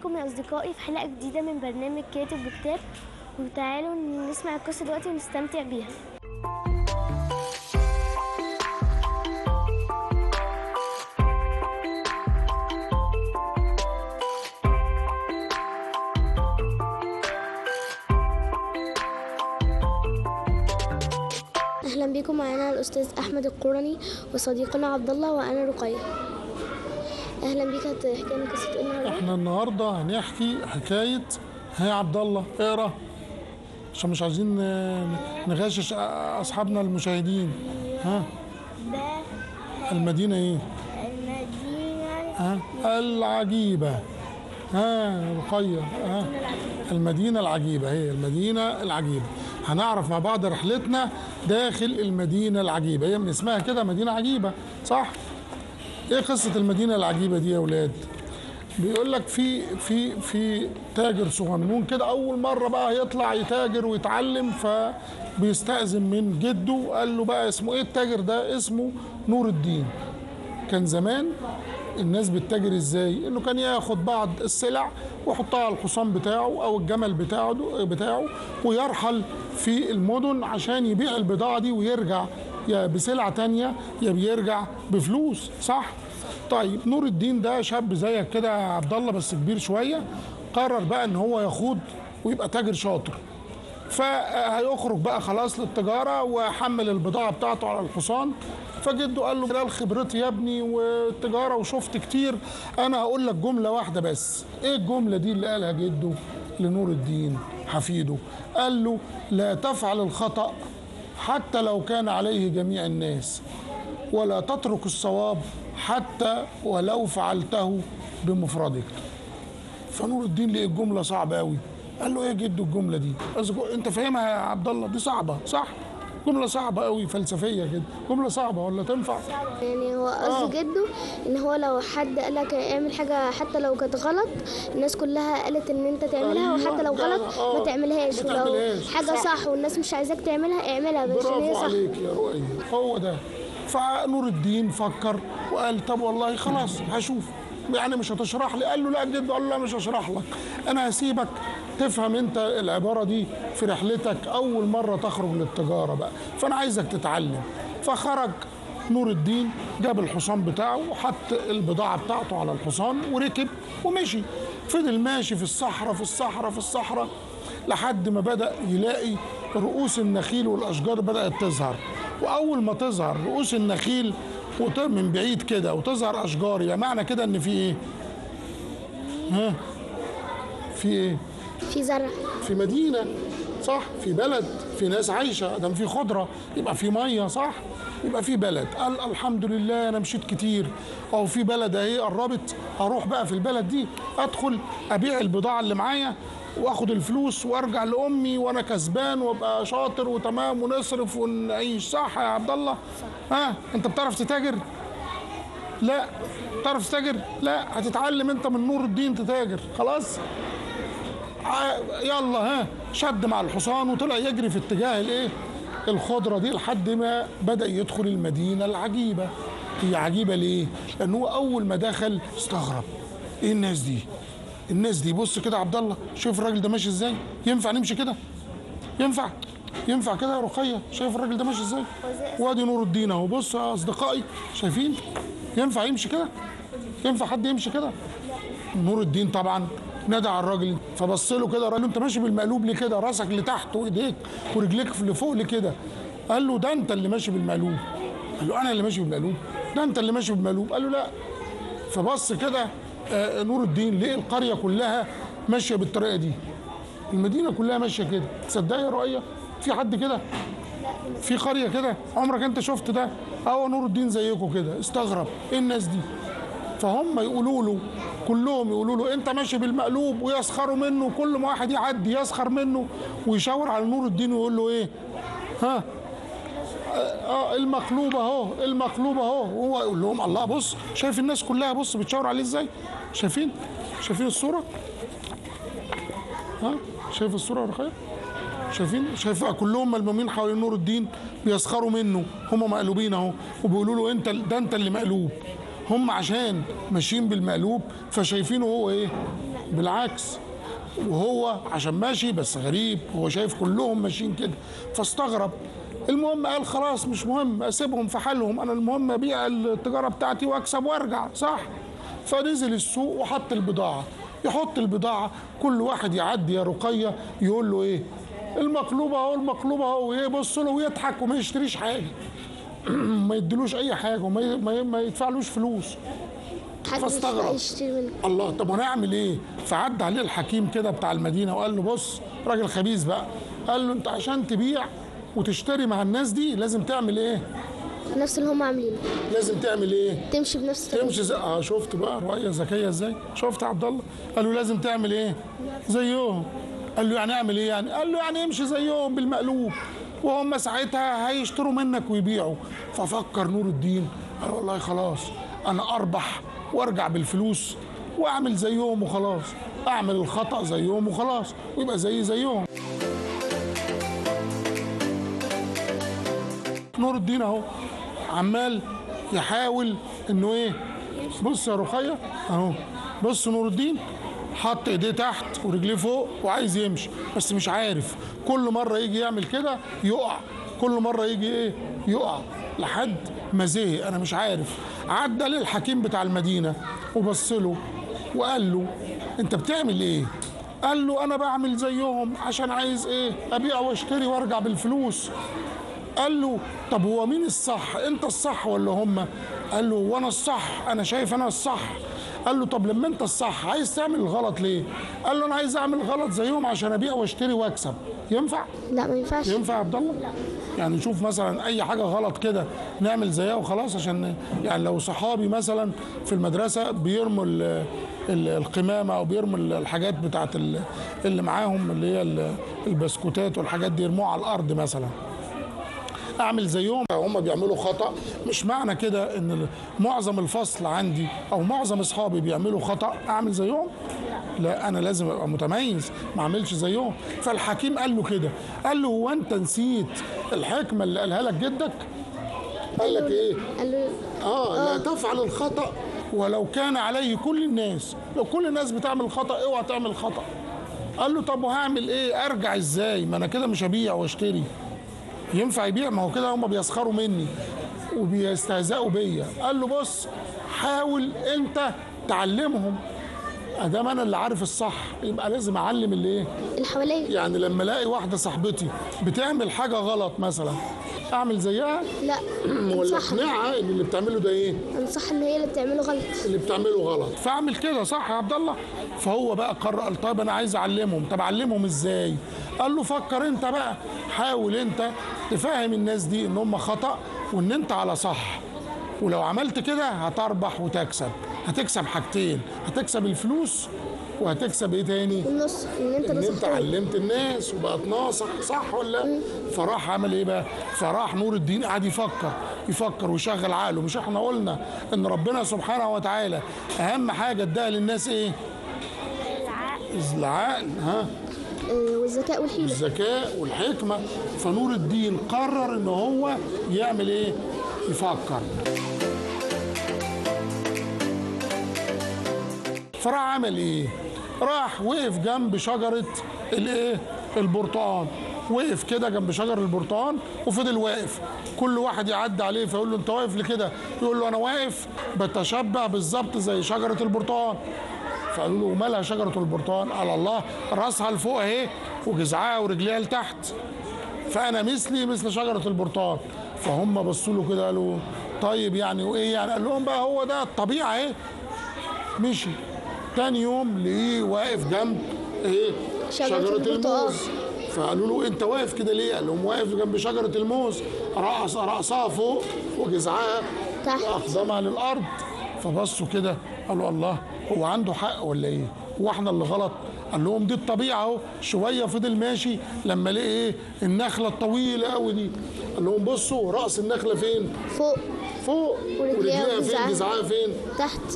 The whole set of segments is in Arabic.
بيكم يا أصدقائي في حلقة جديدة من برنامج كاتب وكتاب، وتعالوا نسمع القصة دلوقتي ونستمتع بيها. أهلا بكم، معنا الأستاذ أحمد القرني وصديقنا عبد الله وأنا رقية. أهلا بك، هتحكي لنا قصة إيه النهارده؟ احنا النهارده هنحكي حكاية يا عبد الله اقرا عشان مش عايزين نغشش أصحابنا المشاهدين. ها المدينة إيه؟ العجيبة. رقية. المدينة العجيبة، هي المدينة العجيبة. هنعرف مع بعض رحلتنا داخل المدينة العجيبة، هي من اسمها كده مدينة عجيبة، صح؟ ايه قصة المدينة العجيبة دي يا ولاد؟ بيقول لك في تاجر صغنون كده أول مرة بقى يطلع يتاجر ويتعلم، فبيستأذن من جده. قال له بقى اسمه ايه التاجر ده؟ اسمه نور الدين. كان زمان الناس بتتاجر ازاي؟ انه كان ياخد بعض السلع ويحطها على الحصان بتاعه او الجمل بتاعه ويرحل في المدن عشان يبيع البضاعه دي ويرجع يا بسلعه تانية يا بيرجع بفلوس، صح؟ طيب نور الدين ده شاب زيك كده يا عبد الله بس كبير شويه، قرر بقى ان هو يخوض ويبقى تاجر شاطر. فهيخرج بقى خلاص للتجاره وحمل البضاعه بتاعته على الحصان. فجده قال له خلال خبرتي يا ابني والتجاره وشفت كتير، انا هقول لك جمله واحده بس. ايه الجمله دي اللي قالها جده لنور الدين حفيده؟ قال له لا تفعل الخطأ حتى لو كان عليه جميع الناس، ولا تترك الصواب حتى ولو فعلته بمفردك. فنور الدين لقى الجمله صعبه قوي. قال له ايه جده الجمله دي؟ انت فاهمها يا عبد الله؟ دي صعبه، صح؟ جمله صعبه قوي فلسفيه كده، جمله صعبه ولا تنفع؟ يعني هو قصد جده ان هو لو حد قال لك اعمل حاجه حتى لو كانت غلط، الناس كلها قالت ان انت تعملها، وحتى لو غلط ما تعملهاش، ولو حاجه صح والناس مش عايزاك تعملها اعملها بس عشان هي صح. برافو عليك يا رؤية، هو ده. فنور الدين فكر وقال طب والله خلاص هشوف، يعني مش هتشرح لي؟ قال له لا جد. قال له لا مش هشرح لك، انا هسيبك تفهم انت العباره دي في رحلتك اول مره تخرج للتجاره بقى، فانا عايزك تتعلم. فخرج نور الدين جاب الحصان بتاعه وحط البضاعه بتاعته على الحصان وركب ومشي. فضل ماشي في الصحراء في الصحراء في الصحراء لحد ما بدأ يلاقي رؤوس النخيل والاشجار بدأت تظهر. واول ما تظهر رؤوس النخيل من بعيد كده وتظهر اشجار، يبقى معنى كده ان في ايه؟ في ايه؟ في زرع، في مدينه، صح؟ في بلد، في ناس عايشه، دام في خضره يبقى في ميه، صح؟ يبقى في بلد. قال الحمد لله انا مشيت كتير او في بلد اهي قربت، هروح بقى في البلد دي ادخل ابيع البضاعه اللي معايا واخد الفلوس وارجع لامي وانا كسبان وابقى شاطر وتمام ونصرف ونعيش، صح يا عبد الله؟ انت بتعرف تتاجر؟ لا. بتعرف تتاجر؟ لا. هتتعلم انت من نور الدين تتاجر، خلاص؟ يلا شد مع الحصان وطلع يجري في اتجاه الايه؟ الخضره دي لحد ما بدا يدخل المدينه العجيبه. هي عجيبه ليه؟ لان هو اول ما دخل استغرب. ايه الناس دي؟ الناس دي بص كده يا عبد الله، شوف الراجل ده ماشي ازاي؟ ينفع نمشي كده؟ ينفع كده يا رقية؟ شايف الراجل ده ماشي ازاي؟ وادي نور الدين اهو، بص يا اصدقائي شايفين؟ ينفع يمشي كده؟ ينفع حد يمشي كده؟ نور الدين طبعا نادى على الراجل، فبص له كده، قال له انت ماشي بالمقلوب ليه كده؟ راسك لتحت وايديك ورجليك لفوق ليه كده؟ قال له ده انت اللي ماشي بالمقلوب. قال له انا اللي ماشي بالمقلوب؟ ده انت اللي ماشي بالمقلوب. قال له لا. فبص كده نور الدين لقى القريه كلها ماشيه بالطريقه دي، المدينه كلها ماشيه كده. تصدق يا رؤيه في حد كده؟ في قريه كده؟ عمرك انت شفت ده؟ نور الدين زيكم كده استغرب ايه الناس دي. فهم يقولوا له كلهم يقولوا له انت ماشي بالمقلوب، ويسخروا منه، كل ما واحد يعدي يسخر منه ويشاور على نور الدين ويقول له ايه؟ المقلوب اهو، المقلوب اهو. هو يقول لهم الله بص، شايف الناس كلها بص بتشاور عليه ازاي؟ شايفين الصوره؟ شايف الصوره يا رخية؟ شايف كلهم ملمومين حوالين نور الدين بيسخروا منه، هم مقلوبين اهو وبيقولوا له انت اللي مقلوب. هم عشان ماشيين بالمقلوب فشايفينه هو ايه؟ بالعكس، وهو عشان ماشي بس غريب، هو شايف كلهم ماشيين كده فاستغرب. المهم قال خلاص مش مهم، اسيبهم في حالهم، انا المهم ابيع التجاره بتاعتي واكسب وارجع، صح؟ فنزل السوق وحط البضاعه، يحط البضاعه، كل واحد يعدي يا رقيه يقول له ايه؟ المقلوبه اهو، المقلوبه اهو، يبص له ويضحك وما يشتريش حاجه. ما يدلوش اي حاجه وما يدفعلوش فلوس. فاستغرب، الله طب وانا اعمل ايه؟ فعد عليه الحكيم كده بتاع المدينه وقال له بص، راجل خبيث بقى، قال له انت عشان تبيع وتشتري مع الناس دي لازم تعمل ايه؟ نفس اللي هم عاملينه. لازم تعمل ايه؟ تمشي بنفس الطريقه. تمشي شفت بقى رؤيه ذكيه ازاي؟ شفت يا عبد الله؟ قال له لازم تعمل ايه؟ زيهم. قال له يعني اعمل ايه يعني؟ قال له يعني امشي زيهم بالمقلوب، وهم ساعتها هيشتروا منك ويبيعوا. ففكر نور الدين، قال والله خلاص انا اربح وارجع بالفلوس واعمل زيهم وخلاص، اعمل الخطأ زيهم وخلاص ويبقى زيهم. نور الدين اهو عمال يحاول انه ايه؟ بص يا رقيه اهو، بص نور الدين حط ايديه تحت ورجليه فوق وعايز يمشي بس مش عارف، كل مره يجي يعمل كده يقع، كل مره يجي ايه؟ يقع، لحد ما زهق انا مش عارف. عدى للحكيم بتاع المدينه وبص له وقال له انت بتعمل ايه؟ قال له انا بعمل زيهم عشان عايز ايه؟ ابيع واشتري وارجع بالفلوس. قال له طب هو مين الصح؟ انت الصح ولا هم؟ قال له وانا الصح، انا شايف انا الصح. قال له طب لما انت الصح عايز تعمل الغلط ليه؟ قال له انا عايز اعمل غلط زيهم عشان ابيع واشتري واكسب. ينفع؟ لا ما ينفعش. ينفع يا عبد الله؟ يعني نشوف مثلا اي حاجه غلط كده نعمل زيها وخلاص، عشان يعني لو صحابي مثلا في المدرسه بيرموا القمامه او بيرموا الحاجات بتاعت اللي معاهم اللي هي البسكوتات والحاجات دي يرموها على الارض مثلا، اعمل زيهم؟ هم بيعملوا خطأ، مش معنى كده ان معظم الفصل عندي او معظم اصحابي بيعملوا خطأ اعمل زيهم؟ لا، انا لازم ابقى متميز، ما اعملش زيهم. فالحكيم قال له كده، قال له هو انت نسيت الحكمه اللي قالها لك جدك؟ قال لك ايه؟ قال له لا تفعل الخطأ ولو كان عليه كل الناس، لو كل الناس بتعمل خطأ اوعى تعمل خطأ. قال له طب وهعمل ايه؟ ارجع ازاي؟ ما انا كده مش هبيع واشتري. ينفع يبيع؟ ما هو كده هم بيسخروا مني وبيستهزئوا بيا. قال له بص، حاول انت تعلمهم، ادام انا اللي عارف الصح يبقى لازم اعلم اللي ايه؟ اللي حواليا. يعني لما الاقي واحده صاحبتي بتعمل حاجه غلط مثلا اعمل زيها؟ لا، ولا اقنعها ان اللي بتعمله ده ايه؟ انصح ان هي اللي بتعمله غلط. اللي بتعمله غلط، فاعمل كده، صح يا عبد الله؟ فهو بقى قرر، قال طيب انا عايز اعلمهم، طب اعلمهم ازاي؟ قال له فكر انت بقى، حاول انت تفهم الناس دي ان هم خطأ وان انت على صح، ولو عملت كده هتربح وتكسب، هتكسب حاجتين، هتكسب الفلوس وهتكسب ايه تاني؟ النص، ان انت علمت الناس وبقت ناصح، صح ولا؟ فراح عمل ايه بقى؟ فراح نور الدين قعد يفكر ويشغل عقله. مش احنا قلنا ان ربنا سبحانه وتعالى اهم حاجه اداها للناس ايه؟ العقل. ها؟ والذكاء والحيله. الذكاء والحكمه. فنور الدين قرر ان هو يعمل ايه؟ يفكر. فراح عمل ايه؟ راح وقف جنب شجره الايه؟ البرتقال. وقف كده جنب شجر البرتقال وفضل واقف، كل واحد يعدي عليه فيقول له انت واقف لكده؟ يقول له انا واقف بتشبه بالظبط زي شجره البرتقال. فقالوا له ومالها شجره البرتقال؟ قال الله، راسها لفوق اهي وجذعها ورجليها لتحت، فانا مثل شجره البرتقال. فهم بصوا له كده قالوا طيب يعني وايه يعني؟ قال لهم بقى هو ده الطبيعه اهي. مشي تاني يوم لقيه واقف جنب ايه؟ شجره الموز. فقالوا له انت واقف كده ليه؟ قال لهم واقف جنب شجره الموز، راسها فوق وجذعها واقدامها للارض. فبصوا كده قالوا الله، هو عنده حق ولا ايه؟ هو احنا اللي غلط؟ قال لهم دي الطبيعه اهو. شويه فضل ماشي لما لقي ايه؟ النخله الطويله قوي دي. قال لهم بصوا راس النخله فين؟ فوق ورجليها فين؟ جذعها فين؟ تحت.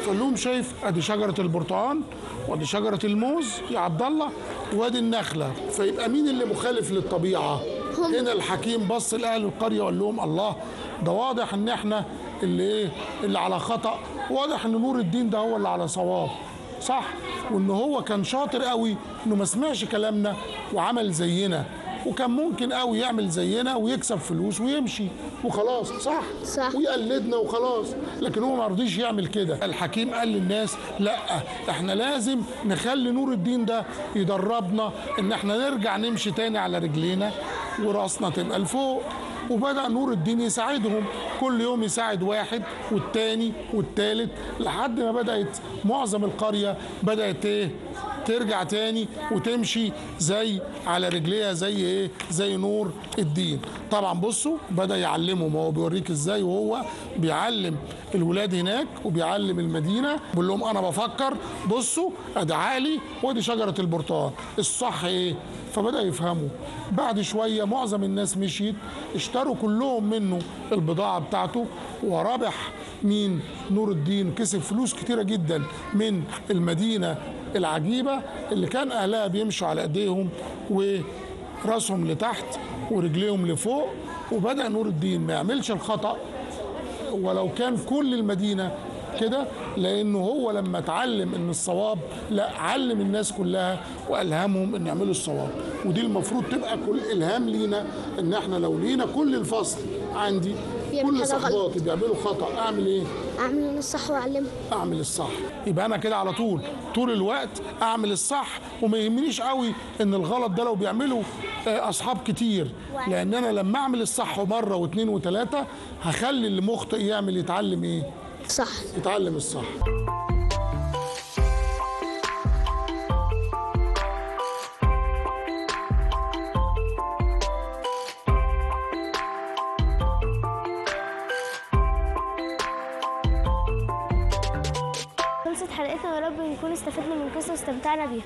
فقال لهم شايف ادي شجره البرتقال وادي شجره الموز يا عبد الله وادي النخله، فيبقى مين اللي مخالف للطبيعه؟ هنا الحكيم بص لاهل القريه وقال لهم الله، ده واضح ان احنا اللي على خطأ، واضح ان نور الدين ده هو اللي على صواب. صح، وان هو كان شاطر قوي انه ما سمعش كلامنا وعمل زينا، وكان ممكن قوي يعمل زينا ويكسب فلوس ويمشي وخلاص، صح ويقلدنا وخلاص، لكن هو ما رضيش يعمل كده. الحكيم قال للناس لا، احنا لازم نخلي نور الدين ده يدربنا ان احنا نرجع نمشي تاني على رجلينا وراسنا تبقى لفوق. وبدأ نور الدين يساعدهم، كل يوم يساعد واحد والتاني والتالت، لحد ما بدأت معظم القرية بدأت ترجع تاني وتمشي زي على رجليها، زي زي نور الدين. طبعا بصوا بدأ يعلمهم، هو بيوريك ازاي وهو بيعلم الولاد هناك وبيعلم المدينة، بيقول لهم انا بفكر، بصوا ادي عالي وادي شجرة البرتقال، الصح ايه؟ فبدأ يفهموا. بعد شوية معظم الناس مشيت، اشتروا كلهم منه البضاعة بتاعته، وربح مين؟ نور الدين، كسب فلوس كتيرة جدا من المدينة العجيبة اللي كان أهلها بيمشوا على ايديهم وراسهم لتحت ورجليهم لفوق. وبدأ نور الدين ما يعملش الخطأ ولو كان كل المدينة كده، لانه هو لما اتعلم ان الصواب، لا، علم الناس كلها والهمهم ان يعملوا الصواب. ودي المفروض تبقى كل الهام لينا، ان احنا لو لينا كل الفصل عندي كل صحباتي بيعملوا خطا، اعمل ايه؟ اعمل الصح واعلمهم. اعمل الصح، يبقى انا كده على طول الوقت اعمل الصح، وما يهمنيش قوي ان الغلط ده لو بيعمله اصحاب كتير، لان انا لما اعمل الصح مره واثنين وثلاثه هخلي اللي مخطئ يعمل يتعلم ايه؟ صح، يتعلم الصح. خلصت حلقتنا، يا رب نكون استفدنا من قصة واستمتعنا بيها.